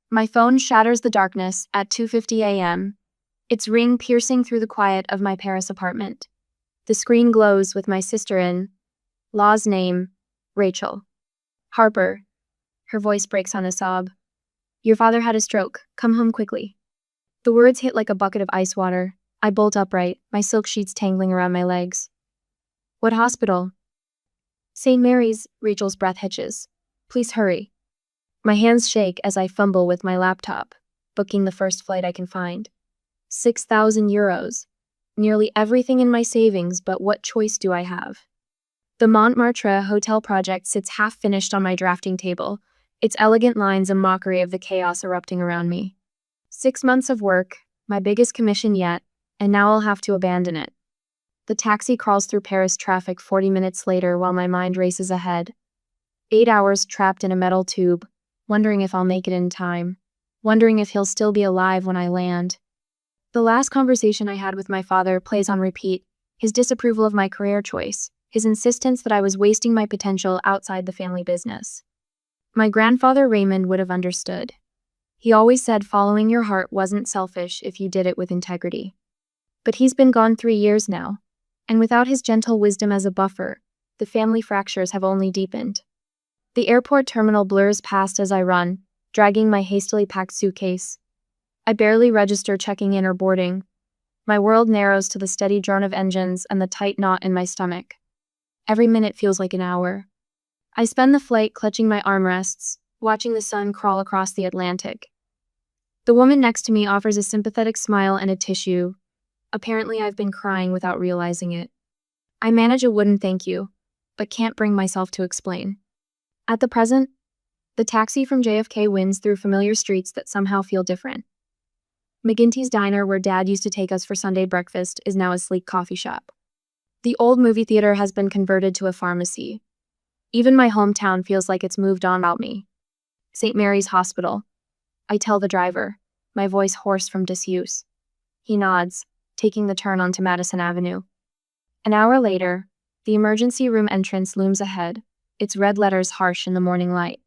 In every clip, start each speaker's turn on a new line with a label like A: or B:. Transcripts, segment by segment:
A: My phone shatters the darkness at 2:50 a.m., its ring piercing through the quiet of my Paris apartment. The screen glows with my sister in law's name, Rachel. Harper. Her voice breaks on a sob. Your father had a stroke. Come home quickly. The words hit like a bucket of ice water. I bolt upright, my silk sheets tangling around my legs. What hospital? St. Mary's, Rachel's breath hitches. Please hurry. My hands shake as I fumble with my laptop, booking the first flight I can find. 6,000 euros. Nearly everything in my savings, but what choice do I have? The Montmartre hotel project sits half-finished on my drafting table, its elegant lines a mockery of the chaos erupting around me. 6 months of work, my biggest commission yet, and now I'll have to abandon it. The taxi crawls through Paris traffic 40 minutes later while my mind races ahead. 8 hours trapped in a metal tube, wondering if I'll make it in time, wondering if he'll still be alive when I land. The last conversation I had with my father plays on repeat, his disapproval of my career choice, his insistence that I was wasting my potential outside the family business. My grandfather Raymond would have understood. He always said following your heart wasn't selfish if you did it with integrity. But he's been gone 3 years now, and without his gentle wisdom as a buffer, the family fractures have only deepened. The airport terminal blurs past as I run, dragging my hastily packed suitcase. I barely register checking in or boarding. My world narrows to the steady drone of engines and the tight knot in my stomach. Every minute feels like an hour. I spend the flight clutching my armrests, watching the sun crawl across the Atlantic. The woman next to me offers a sympathetic smile and a tissue. Apparently, I've been crying without realizing it. I manage a wooden thank you, but can't bring myself to explain. At the present, the taxi from JFK winds through familiar streets that somehow feel different. McGinty's Diner, where Dad used to take us for Sunday breakfast, is now a sleek coffee shop. The old movie theater has been converted to a pharmacy. Even my hometown feels like it's moved on about me. St. Mary's Hospital. I tell the driver, my voice hoarse from disuse. He nods, taking the turn onto Madison Avenue. An hour later, the emergency room entrance looms ahead, its red letters harsh in the morning light.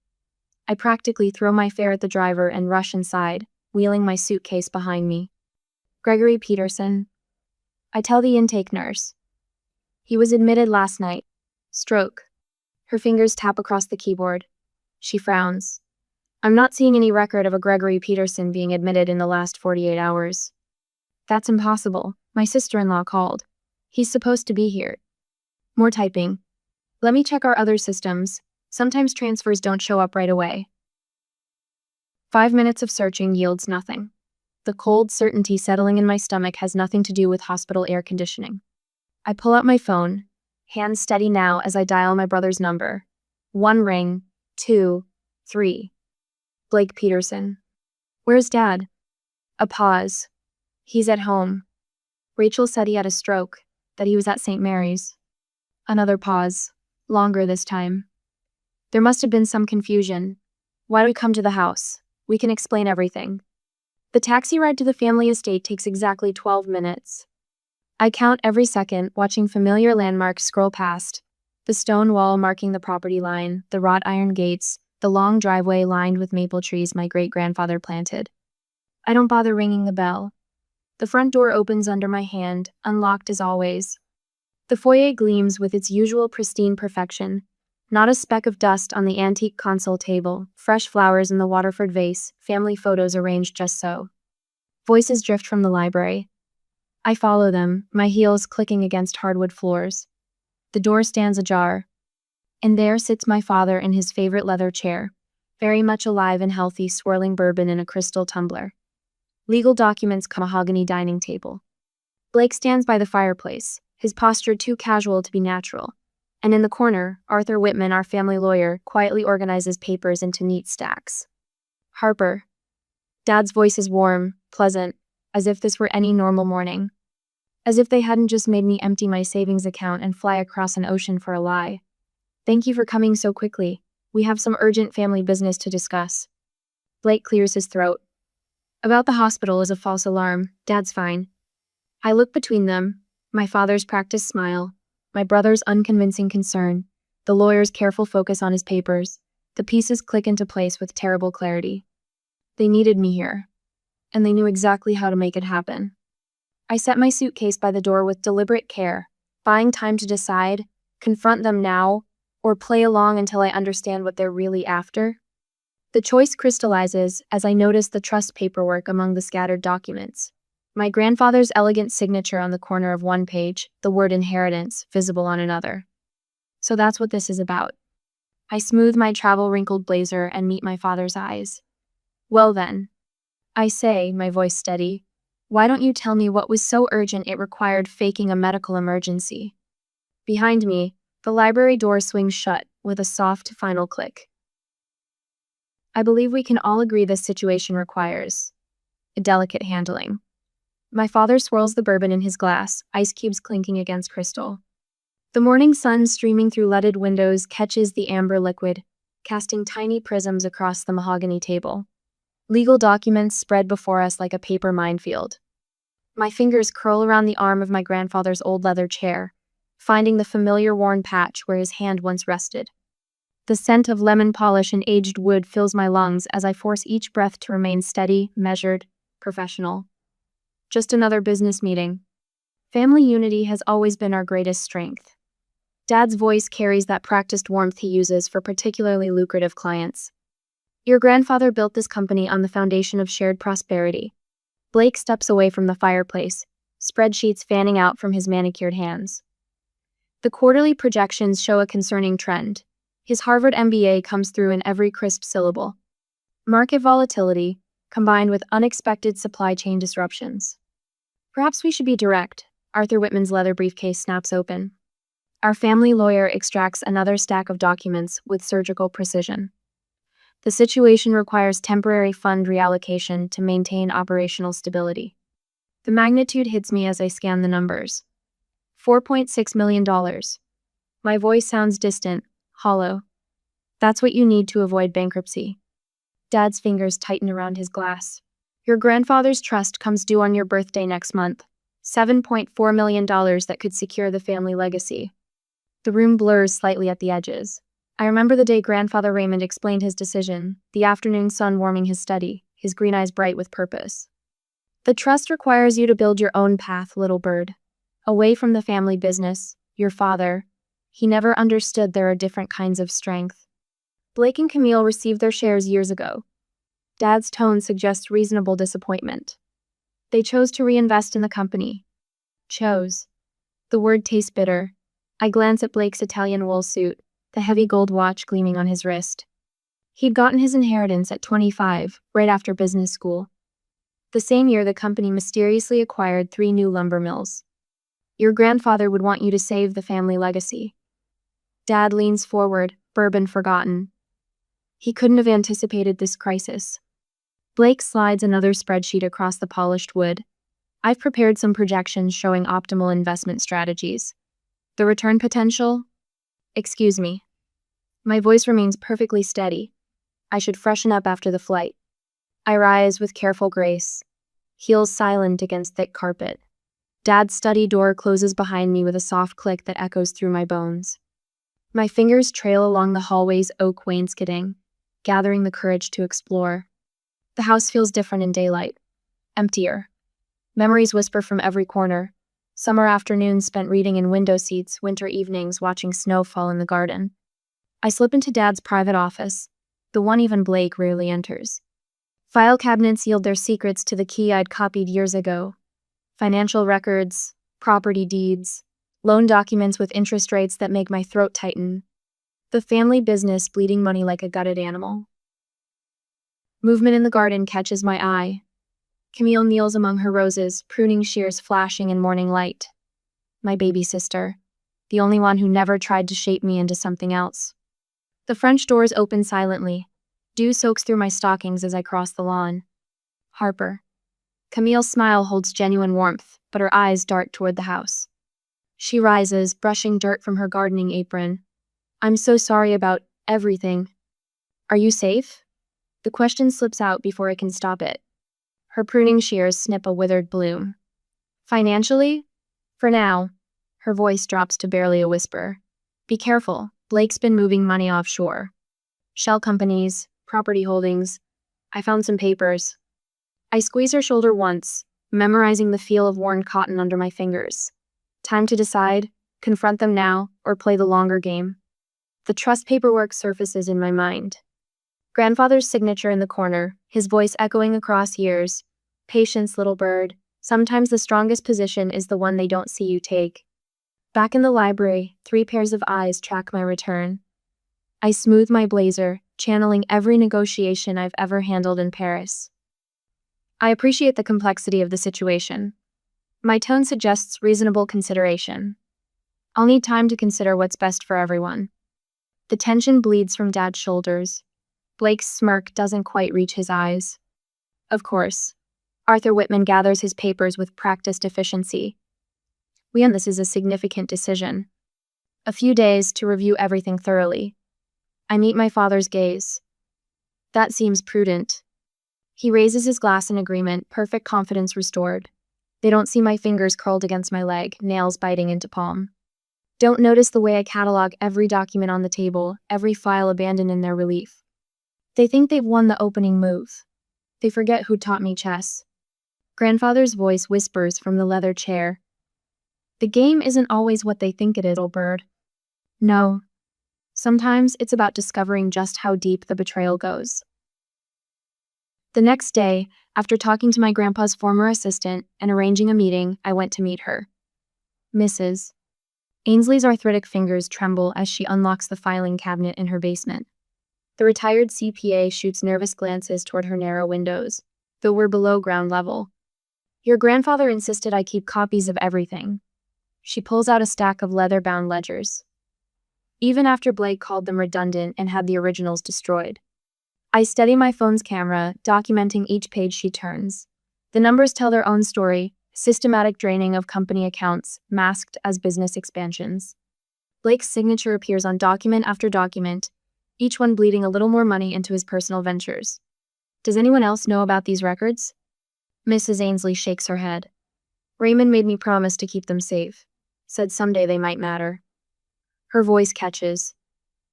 A: I practically throw my fare at the driver and rush inside, wheeling my suitcase behind me. Gregory Peterson. I tell the intake nurse. He was admitted last night. Stroke. Her fingers tap across the keyboard. She frowns. I'm not seeing any record of a Gregory Peterson being admitted in the last 48 hours. That's impossible. My sister-in-law called. He's supposed to be here. More typing. Let me check our other systems. Sometimes transfers don't show up right away. 5 minutes of searching yields nothing. The cold certainty settling in my stomach has nothing to do with hospital air conditioning. I pull out my phone, hands steady now as I dial my brother's number. 1 ring, 2, 3. Blake Peterson. Where's Dad? A pause. He's at home. Rachel said he had a stroke, that he was at St. Mary's. Another pause, longer this time. There must have been some confusion. Why don't we come to the house? We can explain everything. The taxi ride to the family estate takes exactly 12 minutes. I count every second, watching familiar landmarks scroll past. The stone wall marking the property line, the wrought iron gates, the long driveway lined with maple trees my great-grandfather planted. I don't bother ringing the bell. The front door opens under my hand, unlocked as always. The foyer gleams with its usual pristine perfection. Not a speck of dust on the antique console table, fresh flowers in the Waterford vase, family photos arranged just so. Voices drift from the library. I follow them, my heels clicking against hardwood floors. The door stands ajar. And there sits my father in his favorite leather chair, very much alive and healthy, swirling bourbon in a crystal tumbler. Legal documents, mahogany dining table. Blake stands by the fireplace, his posture too casual to be natural. And in the corner, Arthur Whitman, our family lawyer, quietly organizes papers into neat stacks. Harper. Dad's voice is warm, pleasant, as if this were any normal morning. As if they hadn't just made me empty my savings account and fly across an ocean for a lie. Thank you for coming so quickly. We have some urgent family business to discuss. Blake clears his throat. About the hospital is a false alarm. Dad's fine. I look between them, my father's practiced smile, my brother's unconvincing concern, the lawyer's careful focus on his papers. The pieces click into place with terrible clarity. They needed me here, and they knew exactly how to make it happen. I set my suitcase by the door with deliberate care, buying time to decide, confront them now, or play along until I understand what they're really after. The choice crystallizes as I notice the trust paperwork among the scattered documents. My grandfather's elegant signature on the corner of one page, the word inheritance visible on another. So that's what this is about. I smooth my travel-wrinkled blazer and meet my father's eyes. Well then, I say, my voice steady, why don't you tell me what was so urgent it required faking a medical emergency? Behind me, the library door swings shut with a soft final click. I believe we can all agree this situation requires a delicate handling. My father swirls the bourbon in his glass, ice cubes clinking against crystal. The morning sun streaming through leaded windows catches the amber liquid, casting tiny prisms across the mahogany table. Legal documents spread before us like a paper minefield. My fingers curl around the arm of my grandfather's old leather chair, finding the familiar worn patch where his hand once rested. The scent of lemon polish and aged wood fills my lungs as I force each breath to remain steady, measured, professional. Just another business meeting. Family unity has always been our greatest strength. Dad's voice carries that practiced warmth he uses for particularly lucrative clients. Your grandfather built this company on the foundation of shared prosperity. Blake steps away from the fireplace, spreadsheets fanning out from his manicured hands. The quarterly projections show a concerning trend. His Harvard MBA comes through in every crisp syllable. Market volatility, combined with unexpected supply chain disruptions. Perhaps we should be direct. Arthur Whitman's leather briefcase snaps open. Our family lawyer extracts another stack of documents with surgical precision. The situation requires temporary fund reallocation to maintain operational stability. The magnitude hits me as I scan the numbers. $4.6 million. My voice sounds distant, hollow. That's what you need to avoid bankruptcy. Dad's fingers tighten around his glass. Your grandfather's trust comes due on your birthday next month. $7.4 million that could secure the family legacy. The room blurs slightly at the edges. I remember the day Grandfather Raymond explained his decision, the afternoon sun warming his study, his green eyes bright with purpose. The trust requires you to build your own path, little bird. Away from the family business, your father. He never understood there are different kinds of strength. Blake and Camille received their shares years ago. Dad's tone suggests reasonable disappointment. They chose to reinvest in the company. Chose. The word tastes bitter. I glance at Blake's Italian wool suit, the heavy gold watch gleaming on his wrist. He'd gotten his inheritance at 25, right after business school. The same year, the company mysteriously acquired 3 new lumber mills. Your grandfather would want you to save the family legacy. Dad leans forward, bourbon forgotten. He couldn't have anticipated this crisis. Blake slides another spreadsheet across the polished wood. I've prepared some projections showing optimal investment strategies. The return potential? Excuse me. My voice remains perfectly steady. I should freshen up after the flight. I rise with careful grace, heels silent against thick carpet. Dad's study door closes behind me with a soft click that echoes through my bones. My fingers trail along the hallway's oak wainscoting, gathering the courage to explore. The house feels different in daylight, emptier. Memories whisper from every corner. Summer afternoons spent reading in window seats, winter evenings watching snow fall in the garden. I slip into Dad's private office, the one even Blake rarely enters. File cabinets yield their secrets to the key I'd copied years ago. Financial records, property deeds, loan documents with interest rates that make my throat tighten. The family business bleeding money like a gutted animal. Movement in the garden catches my eye. Camille kneels among her roses, pruning shears flashing in morning light. My baby sister, the only one who never tried to shape me into something else. The French doors open silently. Dew soaks through my stockings as I cross the lawn. Harper. Camille's smile holds genuine warmth, but her eyes dart toward the house. She rises, brushing dirt from her gardening apron. I'm so sorry about everything. Are you safe? The question slips out before I can stop it. Her pruning shears snip a withered bloom. Financially? For now. Her voice drops to barely a whisper. Be careful. Blake's been moving money offshore. Shell companies, property holdings. I found some papers. I squeeze her shoulder once, memorizing the feel of worn cotton under my fingers. Time to decide, confront them now, or play the longer game. The trust paperwork surfaces in my mind. Grandfather's signature in the corner, his voice echoing across years. Patience, little bird. Sometimes the strongest position is the one they don't see you take. Back in the library, 3 pairs of eyes track my return. I smooth my blazer, channeling every negotiation I've ever handled in Paris. I appreciate the complexity of the situation. My tone suggests reasonable consideration. I'll need time to consider what's best for everyone. The tension bleeds from Dad's shoulders. Blake's smirk doesn't quite reach his eyes. Of course. Arthur Whitman gathers his papers with practiced efficiency. This is a significant decision. A few days to review everything thoroughly. I meet my father's gaze. That seems prudent. He raises his glass in agreement, perfect confidence restored. They don't see my fingers curled against my leg, nails biting into palm. Don't notice the way I catalog every document on the table, every file abandoned in their relief. They think they've won the opening move. They forget who taught me chess. Grandfather's voice whispers from the leather chair. The game isn't always what they think it is, little bird. No. Sometimes it's about discovering just how deep the betrayal goes. The next day, after talking to my grandpa's former assistant and arranging a meeting, I went to meet her. Mrs. Ainsley's arthritic fingers tremble as she unlocks the filing cabinet in her basement. The retired CPA shoots nervous glances toward her narrow windows, though we're below ground level. Your grandfather insisted I keep copies of everything. She pulls out a stack of leather-bound ledgers. Even after Blake called them redundant and had the originals destroyed. I steady my phone's camera, documenting each page she turns. The numbers tell their own story, systematic draining of company accounts, masked as business expansions. Blake's signature appears on document after document, each one bleeding a little more money into his personal ventures. Does anyone else know about these records? Mrs. Ainsley shakes her head. Raymond made me promise to keep them safe. Said someday they might matter. Her voice catches.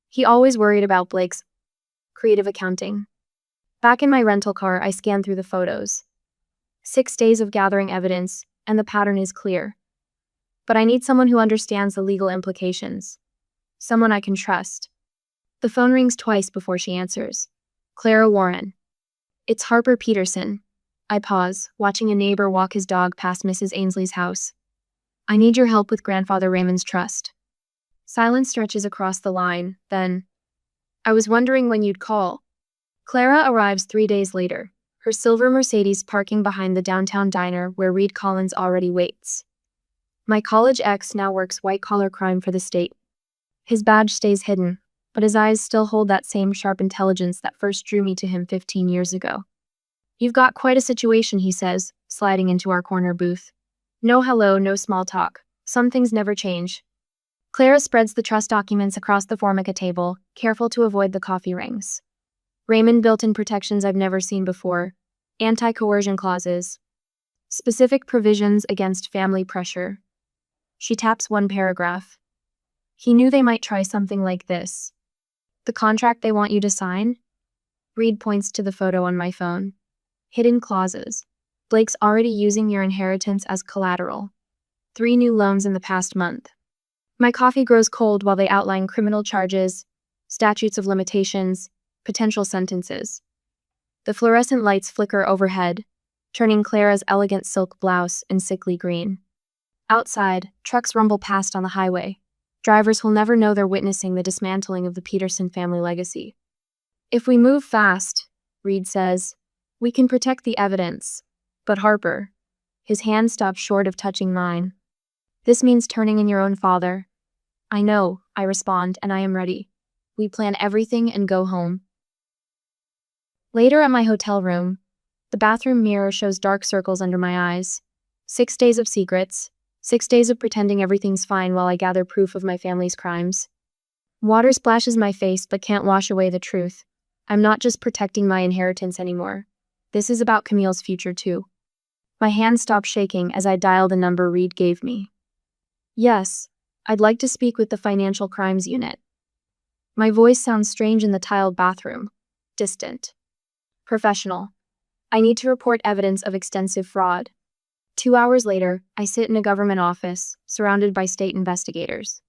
A: He always worried about Blake's creative accounting. Back in my rental car, I scan through the photos. 6 days of gathering evidence, and the pattern is clear. But I need someone who understands the legal implications. Someone I can trust. The phone rings twice before she answers. Clara Warren. It's Harper Peterson. I pause, watching a neighbor walk his dog past Mrs. Ainsley's house. I need your help with Grandfather Raymond's trust. Silence stretches across the line, then, I was wondering when you'd call. Clara arrives 3 days later, her silver Mercedes parking behind the downtown diner where Reed Collins already waits. My college ex now works white-collar crime for the state. His badge stays hidden, but his eyes still hold that same sharp intelligence that first drew me to him 15 years ago. You've got quite a situation, he says, sliding into our corner booth. No hello, no small talk. Some things never change. Clara spreads the trust documents across the Formica table, careful to avoid the coffee rings. Raymond built in protections I've never seen before. Anti-coercion clauses. Specific provisions against family pressure. She taps one paragraph. He knew they might try something like this. The contract they want you to sign? Reed points to the photo on my phone. Hidden clauses. Blake's already using your inheritance as collateral. 3 new loans in the past month. My coffee grows cold while they outline criminal charges, statutes of limitations, potential sentences. The fluorescent lights flicker overhead, turning Clara's elegant silk blouse in sickly green. Outside, trucks rumble past on the highway. Drivers will never know they're witnessing the dismantling of the Peterson family legacy. If we move fast, Reed says, we can protect the evidence. But Harper, his hand stops short of touching mine. This means turning in your own father. I know, I respond, and I am ready. We plan everything and go home. Later at my hotel room, the bathroom mirror shows dark circles under my eyes. 6 days of secrets. 6 days of pretending everything's fine while I gather proof of my family's crimes. Water splashes my face but can't wash away the truth. I'm not just protecting my inheritance anymore. This is about Camille's future too. My hand stopped shaking as I dialed the number Reed gave me. Yes, I'd like to speak with the Financial Crimes Unit. My voice sounds strange in the tiled bathroom. Distant. Professional. I need to report evidence of extensive fraud. 2 hours later, I sit in a government office, surrounded by state investigators.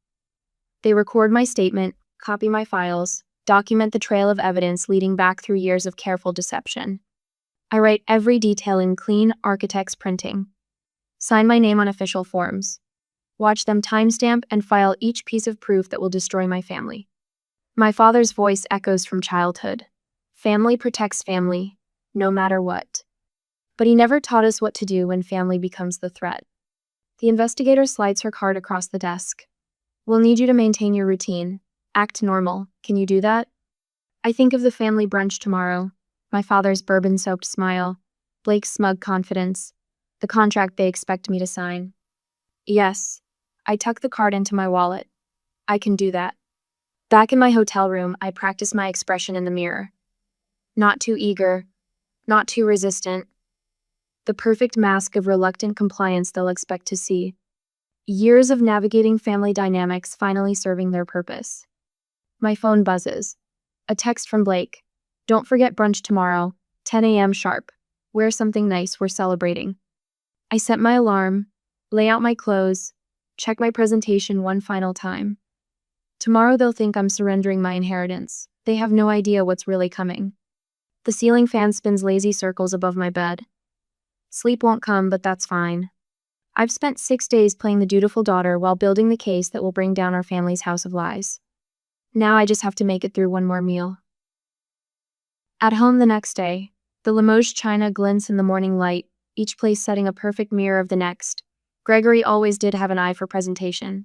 A: They record my statement, copy my files, document the trail of evidence leading back through years of careful deception. I write every detail in clean architect's printing. Sign my name on official forms. Watch them timestamp and file each piece of proof that will destroy my family. My father's voice echoes from childhood. Family protects family, no matter what. But he never taught us what to do when family becomes the threat. The investigator slides her card across the desk. We'll need you to maintain your routine. Act normal. Can you do that? I think of the family brunch tomorrow. My father's bourbon-soaked smile. Blake's smug confidence. The contract they expect me to sign. Yes. I tuck the card into my wallet. I can do that. Back in my hotel room, I practice my expression in the mirror. Not too eager. Not too resistant. The perfect mask of reluctant compliance they'll expect to see. Years of navigating family dynamics finally serving their purpose. My phone buzzes. A text from Blake. Don't forget brunch tomorrow, 10 a.m. sharp. Wear something nice, we're celebrating. I set my alarm, lay out my clothes, check my presentation one final time. Tomorrow they'll think I'm surrendering my inheritance. They have no idea what's really coming. The ceiling fan spins lazy circles above my bed. Sleep won't come, but that's fine. I've spent 6 days playing the dutiful daughter while building the case that will bring down our family's house of lies. Now I just have to make it through one more meal. At home the next day, the Limoges china glints in the morning light, each place setting a perfect mirror of the next. Gregory always did have an eye for presentation.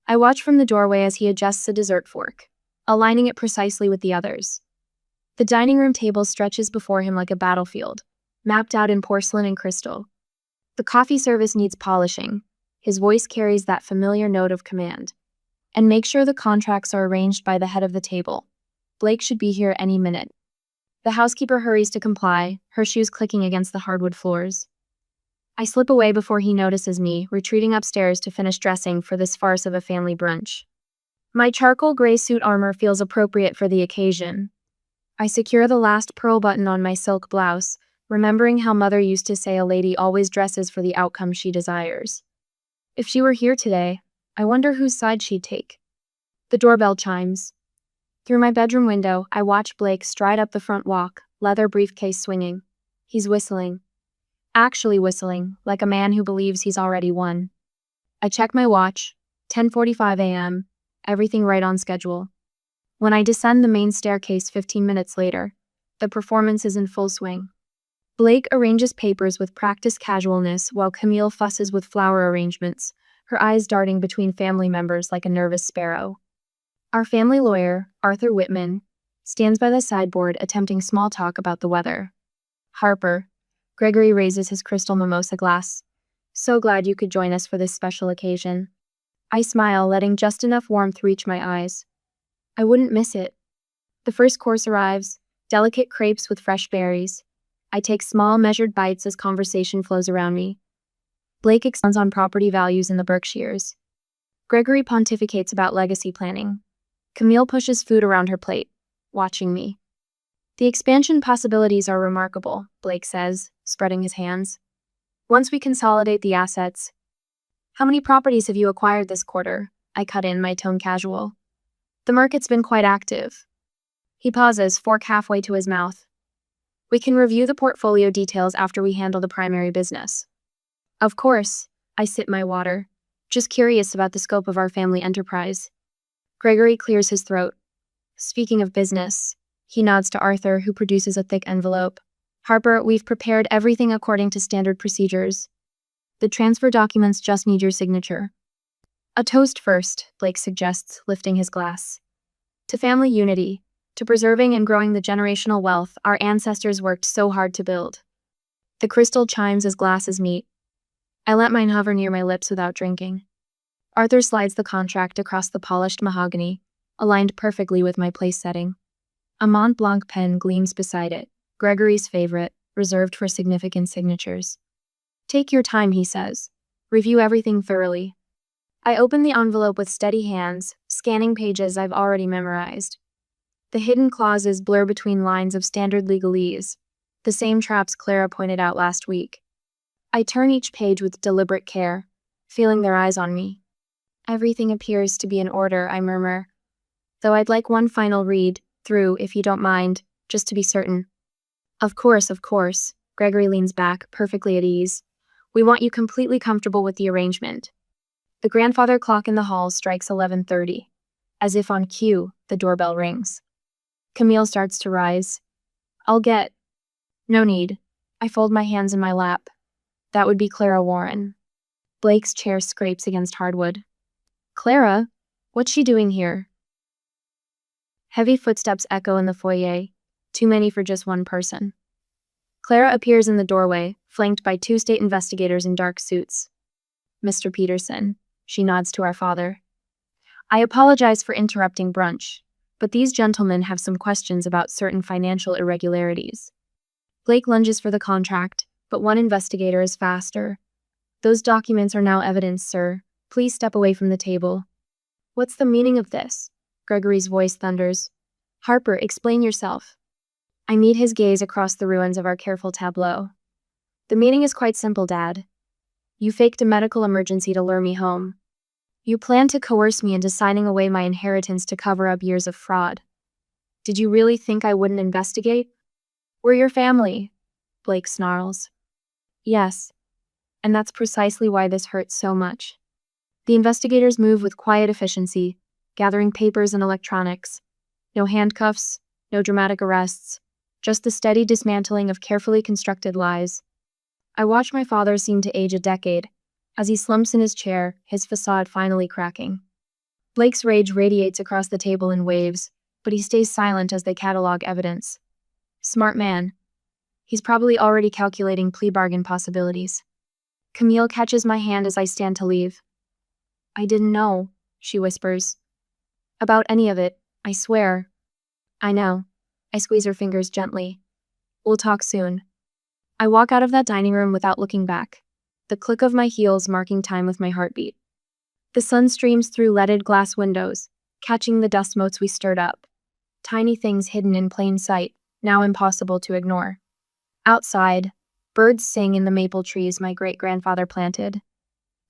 A: I watch from the doorway as he adjusts a dessert fork, aligning it precisely with the others. The dining room table stretches before him like a battlefield, mapped out in porcelain and crystal. The coffee service needs polishing. His voice carries that familiar note of command. And make sure the contracts are arranged by the head of the table. Blake should be here any minute. The housekeeper hurries to comply, her shoes clicking against the hardwood floors. I slip away before he notices me, retreating upstairs to finish dressing for this farce of a family brunch. My charcoal gray suit armor feels appropriate for the occasion. I secure the last pearl button on my silk blouse, remembering how Mother used to say a lady always dresses for the outcome she desires. If she were here today, I wonder whose side she'd take. The doorbell chimes. Through my bedroom window, I watch Blake stride up the front walk, leather briefcase swinging. He's whistling. Actually whistling, like a man who believes he's already won. I check my watch, 10:45 a.m., everything right on schedule. When I descend the main staircase 15 minutes later, the performance is in full swing. Blake arranges papers with practiced casualness while Camille fusses with flower arrangements, her eyes darting between family members like a nervous sparrow. Our family lawyer, Arthur Whitman, stands by the sideboard attempting small talk about the weather. Harper. Gregory raises his crystal mimosa glass. So glad you could join us for this special occasion. I smile, letting just enough warmth reach my eyes. I wouldn't miss it. The first course arrives, delicate crepes with fresh berries. I take small, measured bites as conversation flows around me. Blake expounds on property values in the Berkshires. Gregory pontificates about legacy planning. Camille pushes food around her plate, watching me. The expansion possibilities are remarkable, Blake says, spreading his hands. Once we consolidate the assets. How many properties have you acquired this quarter? I cut in, my tone casual. The market's been quite active. He pauses, fork halfway to his mouth. We can review the portfolio details after we handle the primary business. Of course, I sip my water, just curious about the scope of our family enterprise. Gregory clears his throat. Speaking of business, he nods to Arthur, who produces a thick envelope. Harper, we've prepared everything according to standard procedures. The transfer documents just need your signature. A toast first, Blake suggests, lifting his glass. To family unity, to preserving and growing the generational wealth our ancestors worked so hard to build. The crystal chimes as glasses meet. I let mine hover near my lips without drinking. Arthur slides the contract across the polished mahogany, aligned perfectly with my place setting. A Mont Blanc pen gleams beside it, Gregory's favorite, reserved for significant signatures. Take your time, he says. Review everything thoroughly. I open the envelope with steady hands, scanning pages I've already memorized. The hidden clauses blur between lines of standard legalese, The same traps Clara pointed out last week. I turn each page with deliberate care, feeling their eyes on me. Everything appears to be in order, I murmur. Though I'd like one final read through, if you don't mind, just to be certain. Of course. Gregory leans back, perfectly at ease. We want you completely comfortable with the arrangement. The grandfather clock in the hall strikes 11:30. As if on cue, the doorbell rings. Camille starts to rise. I'll get. No need. I fold my hands in my lap. That would be Clara Warren. Blake's chair scrapes against hardwood. Clara? What's she doing here? Heavy footsteps echo in the foyer. Too many for just one person. Clara appears in the doorway, flanked by 2 state investigators in dark suits. Mr. Peterson, she nods to our father. I apologize for interrupting brunch, but these gentlemen have some questions about certain financial irregularities. Blake lunges for the contract, but one investigator is faster. Those documents are now evidence, sir. Please step away from the table. What's the meaning of this? Gregory's voice thunders. Harper, explain yourself. I meet his gaze across the ruins of our careful tableau. The meaning is quite simple, Dad. You faked a medical emergency to lure me home. You planned to coerce me into signing away my inheritance to cover up years of fraud. Did you really think I wouldn't investigate? We're your family, Blake snarls. Yes, and that's precisely why this hurts so much. The investigators move with quiet efficiency, gathering papers and electronics. No handcuffs, no dramatic arrests, just the steady dismantling of carefully constructed lies. I watch my father seem to age a decade, as he slumps in his chair, his facade finally cracking. Blake's rage radiates across the table in waves, but he stays silent as they catalog evidence. Smart man. He's probably already calculating plea bargain possibilities. Camille catches my hand as I stand to leave. I didn't know, she whispers. About any of it, I swear. I know. I squeeze her fingers gently. We'll talk soon. I walk out of that dining room without looking back, the click of my heels marking time with my heartbeat. The sun streams through leaded glass windows, catching the dust motes we stirred up. Tiny things hidden in plain sight, now impossible to ignore. Outside, birds sing in the maple trees my great-grandfather planted.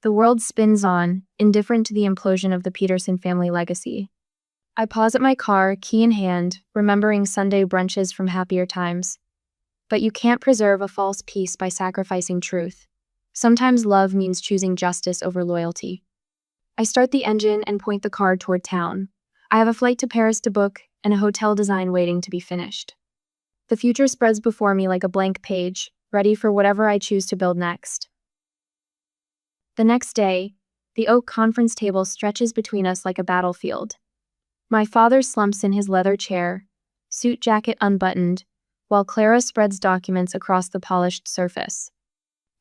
A: The world spins on, indifferent to the implosion of the Peterson family legacy. I pause at my car, key in hand, remembering Sunday brunches from happier times. But you can't preserve a false peace by sacrificing truth. Sometimes love means choosing justice over loyalty. I start the engine and point the car toward town. I have a flight to Paris to book and a hotel design waiting to be finished. The future spreads before me like a blank page, ready for whatever I choose to build next. The next day, the oak conference table stretches between us like a battlefield. My father slumps in his leather chair, suit jacket unbuttoned, while Clara spreads documents across the polished surface.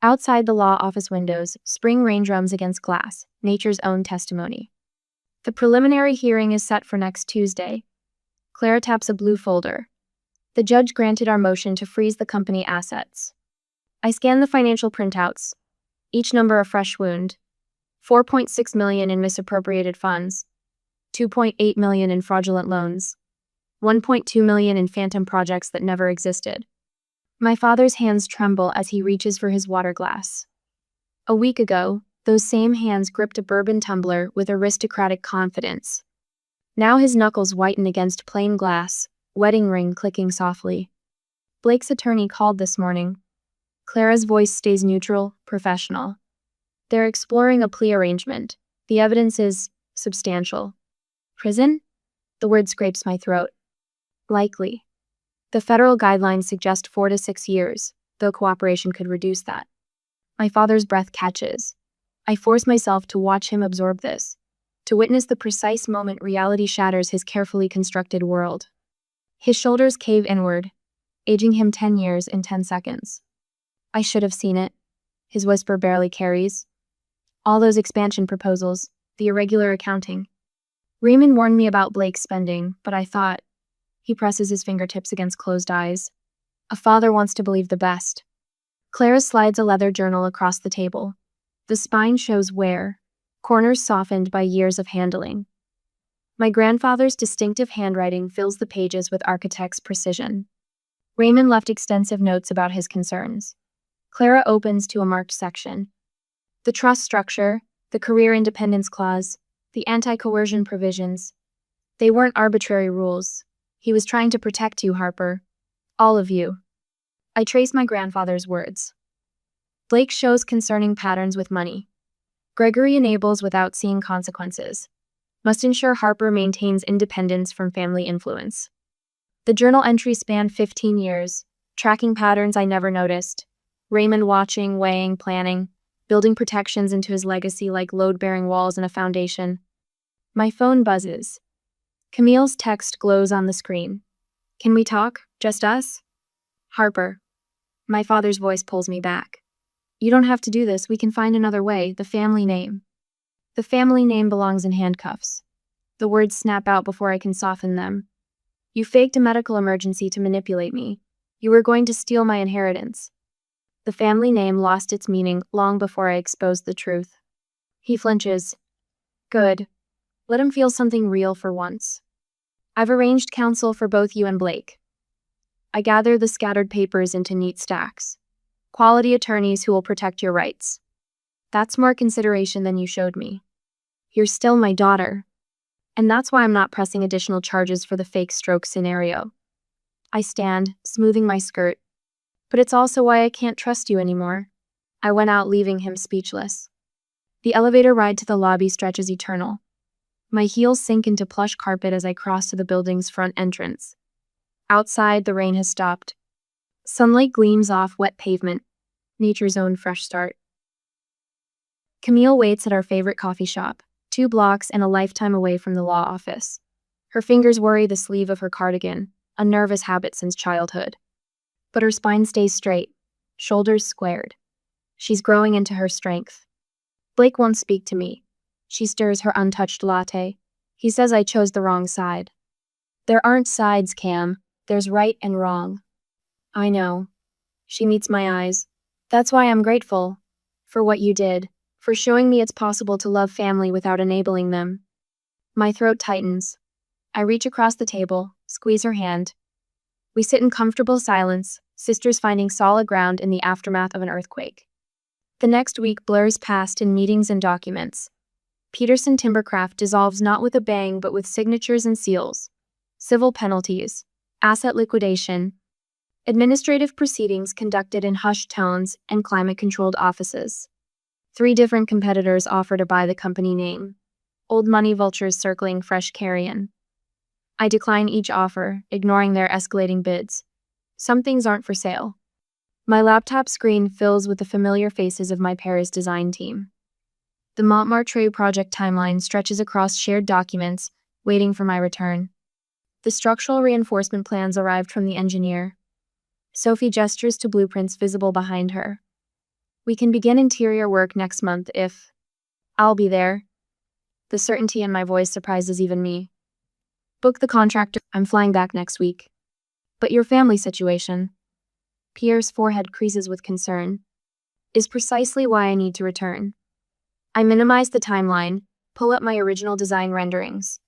A: Outside the law office windows, spring rain drums against glass, nature's own testimony. The preliminary hearing is set for next Tuesday. Clara taps a blue folder. The judge granted our motion to freeze the company assets. I scan the financial printouts, each number a fresh wound. 4.6 million in misappropriated funds, 2.8 million in fraudulent loans, 1.2 million in phantom projects that never existed. My father's hands tremble as he reaches for his water glass. A week ago, those same hands gripped a bourbon tumbler with aristocratic confidence. Now his knuckles whiten against plain glass, wedding ring clicking softly. Blake's attorney called this morning. Clara's voice stays neutral, professional. They're exploring a plea arrangement. The evidence is substantial. Prison? The word scrapes my throat. Likely. The federal guidelines suggest 4 to 6 years, though cooperation could reduce that. My father's breath catches. I force myself to watch him absorb this, to witness the precise moment reality shatters his carefully constructed world. His shoulders cave inward, aging him 10 years in 10 seconds. I should have seen it. His whisper barely carries. All those expansion proposals, the irregular accounting. Raymond warned me about Blake's spending, but I thought. He presses his fingertips against closed eyes. A father wants to believe the best. Clara slides a leather journal across the table. The spine shows wear, corners softened by years of handling. My grandfather's distinctive handwriting fills the pages with architect's precision. Raymond left extensive notes about his concerns. Clara opens to a marked section. The trust structure, the career independence clause, the anti-coercion provisions. They weren't arbitrary rules. He was trying to protect you, Harper. All of you. I trace my grandfather's words. Blake shows concerning patterns with money. Gregory enables without seeing consequences. Must ensure Harper maintains independence from family influence. The journal entries span 15 years, tracking patterns I never noticed. Raymond watching, weighing, planning, building protections into his legacy like load-bearing walls in a foundation. My phone buzzes. Camille's text glows on the screen. Can we talk? Just us? Harper. My father's voice pulls me back. You don't have to do this. We can find another way. The family name. The family name belongs in handcuffs. The words snap out before I can soften them. You faked a medical emergency to manipulate me. You were going to steal my inheritance. The family name lost its meaning long before I exposed the truth. He flinches. Good. Let him feel something real for once. I've arranged counsel for both you and Blake. I gather the scattered papers into neat stacks. Quality attorneys who will protect your rights. That's more consideration than you showed me. You're still my daughter. And that's why I'm not pressing additional charges for the fake stroke scenario. I stand, smoothing my skirt. But it's also why I can't trust you anymore. I went out, leaving him speechless. The elevator ride to the lobby stretches eternal. My heels sink into plush carpet as I cross to the building's front entrance. Outside, the rain has stopped. Sunlight gleams off wet pavement. Nature's own fresh start. Camille waits at our favorite coffee shop, 2 blocks and a lifetime away from the law office. Her fingers worry the sleeve of her cardigan, a nervous habit since childhood. But her spine stays straight, shoulders squared. She's growing into her strength. Blake won't speak to me. She stirs her untouched latte. He says I chose the wrong side. There aren't sides, Cam. There's right and wrong. I know. She meets my eyes. That's why I'm grateful. For what you did. For showing me it's possible to love family without enabling them. My throat tightens. I reach across the table, squeeze her hand. We sit in comfortable silence, sisters finding solid ground in the aftermath of an earthquake. The next week blurs past in meetings and documents. Peterson Timbercraft dissolves not with a bang but with signatures and seals. Civil penalties. Asset liquidation. Administrative proceedings conducted in hushed tones and climate-controlled offices. 3 different competitors offer to buy the company name. Old money vultures circling fresh carrion. I decline each offer, ignoring their escalating bids. Some things aren't for sale. My laptop screen fills with the familiar faces of my Paris design team. The Montmartre project timeline stretches across shared documents, waiting for my return. The structural reinforcement plans arrived from the engineer. Sophie gestures to blueprints visible behind her. We can begin interior work next month if... I'll be there. The certainty in my voice surprises even me. Book the contractor. I'm flying back next week. But your family situation, Pierre's forehead creases with concern, is precisely why I need to return. I minimize the timeline, pull up my original design renderings.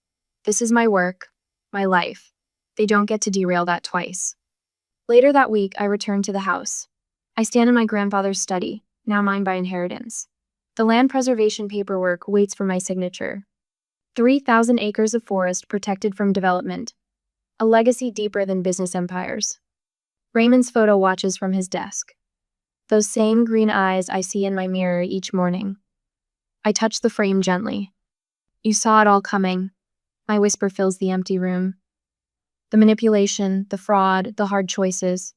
A: This is my work, my life. They don't get to derail that twice. Later that week, I return to the house. I stand in my grandfather's study, now mine by inheritance. The land preservation paperwork waits for my signature. 3,000 acres of forest protected from development. A legacy deeper than business empires. Raymond's photo watches from his desk. Those same green eyes I see in my mirror each morning. I touch the frame gently. You saw it all coming. My whisper fills the empty room. The manipulation, the fraud, the hard choices.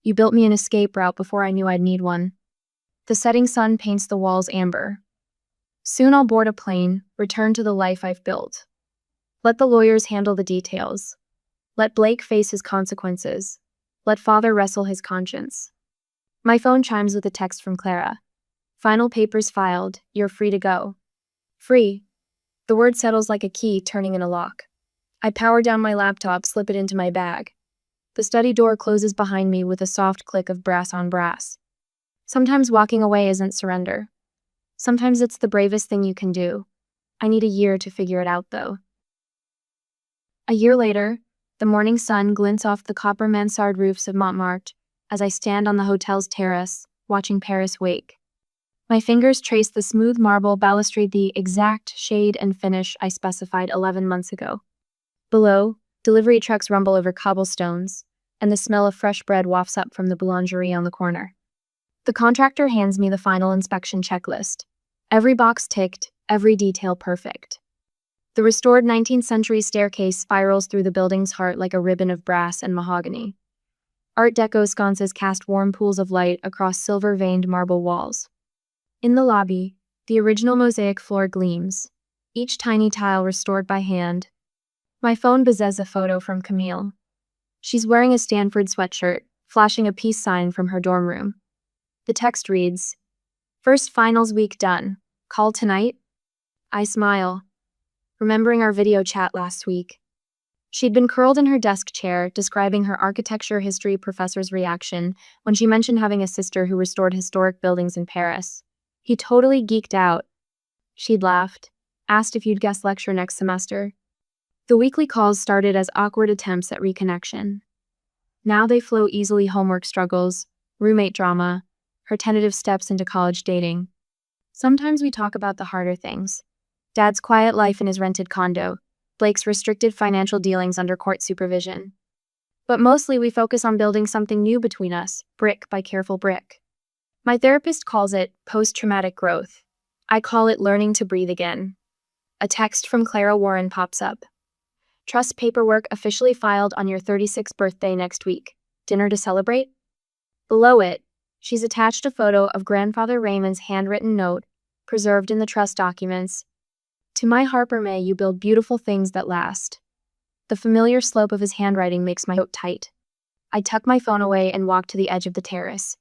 A: You built me an escape route before I knew I'd need one. The setting sun paints the walls amber. Soon I'll board a plane, return to the life I've built. Let the lawyers handle the details. Let Blake face his consequences. Let father wrestle his conscience. My phone chimes with a text from Clara. Final papers filed. You're free to go. Free. The word settles like a key turning in a lock. I power down my laptop, slip it into my bag. The study door closes behind me with a soft click of brass on brass. Sometimes walking away isn't surrender. Sometimes it's the bravest thing you can do. I need a year to figure it out, though. A year later, The morning sun glints off the copper mansard roofs of Montmartre as I stand on the hotel's terrace, watching Paris wake. My fingers trace the smooth marble balustrade, the exact shade and finish I specified 11 months ago. Below, delivery trucks rumble over cobblestones, and the smell of fresh bread wafts up from the boulangerie on the corner. The contractor hands me the final inspection checklist. Every box ticked, every detail perfect. The restored 19th century staircase spirals through the building's heart like a ribbon of brass and mahogany. Art Deco sconces cast warm pools of light across silver-veined marble walls. In the lobby, the original mosaic floor gleams, each tiny tile restored by hand. My phone buzzes a photo from Camille. She's wearing a Stanford sweatshirt, flashing a peace sign from her dorm room. The text reads, "First finals week done. Call tonight?" I smile, remembering our video chat last week. She'd been curled in her desk chair, describing her architecture history professor's reaction when she mentioned having a sister who restored historic buildings in Paris. He totally geeked out. She'd laughed, asked if you'd guest lecture next semester. The weekly calls started as awkward attempts at reconnection. Now they flow easily: homework struggles, roommate drama, her tentative steps into college dating. Sometimes we talk about the harder things. Dad's quiet life in his rented condo, Blake's restricted financial dealings under court supervision. But mostly we focus on building something new between us, brick by careful brick. My therapist calls it post-traumatic growth. I call it learning to breathe again. A text from Clara Warren pops up. Trust paperwork officially filed on your 36th birthday next week. Dinner to celebrate? Below it, she's attached a photo of Grandfather Raymond's handwritten note, preserved in the trust documents. To my Harper May, you build beautiful things that last. The familiar slope of his handwriting makes my throat tight. I tuck my phone away and walk to the edge of the terrace.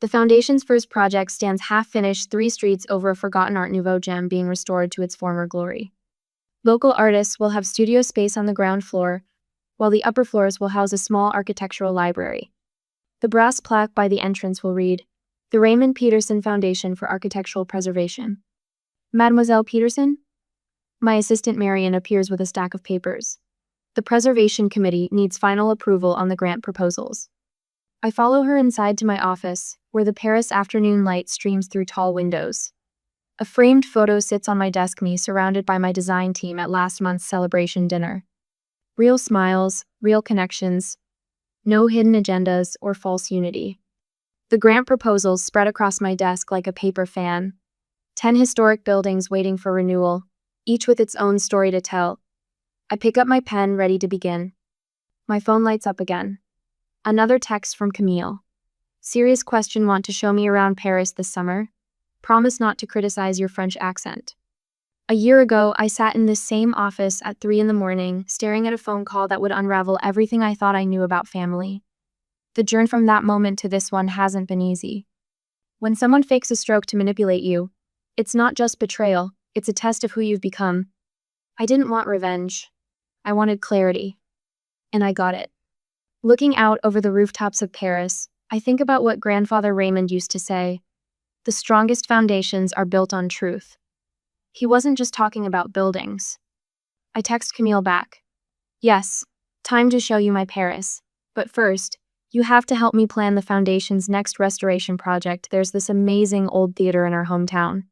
A: The Foundation's first project stands half-finished 3 streets over a forgotten Art Nouveau gem being restored to its former glory. Local artists will have studio space on the ground floor, while the upper floors will house a small architectural library. The brass plaque by the entrance will read, "The Raymond Peterson Foundation for Architectural Preservation." Mademoiselle Peterson? My assistant Marion appears with a stack of papers. The Preservation Committee needs final approval on the grant proposals. I follow her inside to my office, where the Paris afternoon light streams through tall windows. A framed photo sits on my desk, me surrounded by my design team at last month's celebration dinner. Real smiles, real connections, no hidden agendas or false unity. The grant proposals spread across my desk like a paper fan. 10 historic buildings waiting for renewal, each with its own story to tell. I pick up my pen, ready to begin. My phone lights up again. Another text from Camille. "Serious question, want to show me around Paris this summer? Promise not to criticize your French accent." A year ago, I sat in this same office at 3 a.m, staring at a phone call that would unravel everything I thought I knew about family. The journey from that moment to this one hasn't been easy. When someone fakes a stroke to manipulate you, it's not just betrayal, it's a test of who you've become. I didn't want revenge. I wanted clarity. And I got it. Looking out over the rooftops of Paris, I think about what Grandfather Raymond used to say. The strongest foundations are built on truth. He wasn't just talking about buildings. I text Camille back. "Yes, time to show you my Paris. But first, you have to help me plan the Foundation's next restoration project. There's this amazing old theater in our hometown.